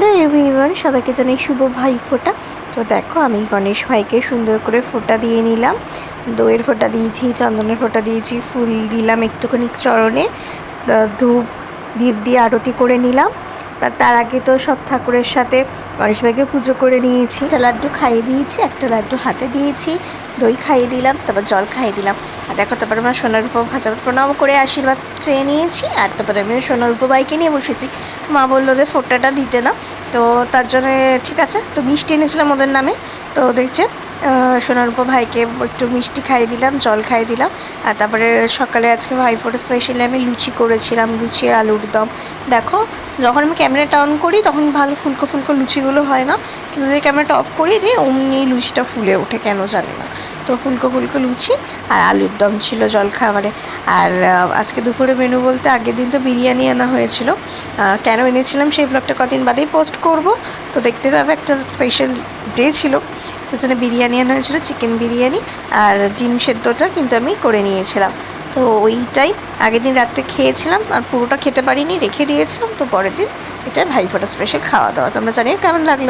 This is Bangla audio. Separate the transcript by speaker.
Speaker 1: হ্যালো এভরিওয়ান, সবাইকে জানাই শুভ ভাইফোঁটা। তো দেখো, আমি গণেশ ভাইকে সুন্দর করে ফোঁটা দিয়ে নিলাম। দইয়ের ফোঁটা দিয়েছি, চন্দনের ফোঁটা দিয়েছি, ফুল দিলাম একটুখানি চরণে, ধূপ দীপ দিয়ে আরতি করে নিলাম। তার আগে তো সব ঠাকুরের সাথে গণেশ ভাইকে পুজো করে নিয়েছি। একটা লাড্ডু খাইয়ে দিয়েছি, একটা লাড্ডু হাতে দিয়েছি, দই খাইয়ে দিলাম, তারপর জল খাইয়ে দিলাম। আর দেখো, তারপরে আমার সোনার উপর হাতে প্রণাম করে আশীর্বাদ চেয়ে নিয়েছি। আর তারপরে আমি সোনার উপর বাইকে নিয়ে বসেছি। মা বললো যে ফোঁটাটা দিতে না, তো তার জন্য ঠিক আছে, তো মিষ্টি এনেছিলাম ওদের নামে। তো দেখছে সোনার উপর ভাইকে একটু মিষ্টি খাইয়ে দিলাম, জল খাইয়ে দিলাম। আর তারপরে সকালে আজকে ভাইফোঁটা স্পেশালি আমি লুচি করেছিলাম, লুচি আলুর দম। দেখো, যখন আমি ক্যামেরাটা অন করি তখন ভালো ফুলকো ফুলকো লুচিগুলো হয় না, কিন্তু যদি ক্যামেরাটা অফ করি দিই অমনি লুচিটা ফুলে ওঠে, কেন জানি না। তো ফুলকো ফুলকো লুচি আর আলুর দম ছিল জলখাবারে। আর আজকে দুপুরে মেনু বলতে আগের দিন তো বিরিয়ানি আনা হয়েছিল। কেন এনেছিলাম সেই ব্লগটা কদিন বাদেই পোস্ট করব, তো দেখতে পাবে। একটা স্পেশাল ডে ছিল, তো জন্য বিরিয়ানি আনা হয়েছিল, চিকেন বিরিয়ানি। আর ডিম সেদ্ধটা কিন্তু আমি করে নিয়েছিলাম। তো ওইটাই আগের দিন রাত্রে খেয়েছিলাম, আর পুরোটা খেতে পারিনি, রেখে দিয়েছিলাম। তো পরের দিন এটা ভাইফোঁটা স্পেশাল খাওয়া দাওয়া। তোমরা জানিও কেমন লাগলো।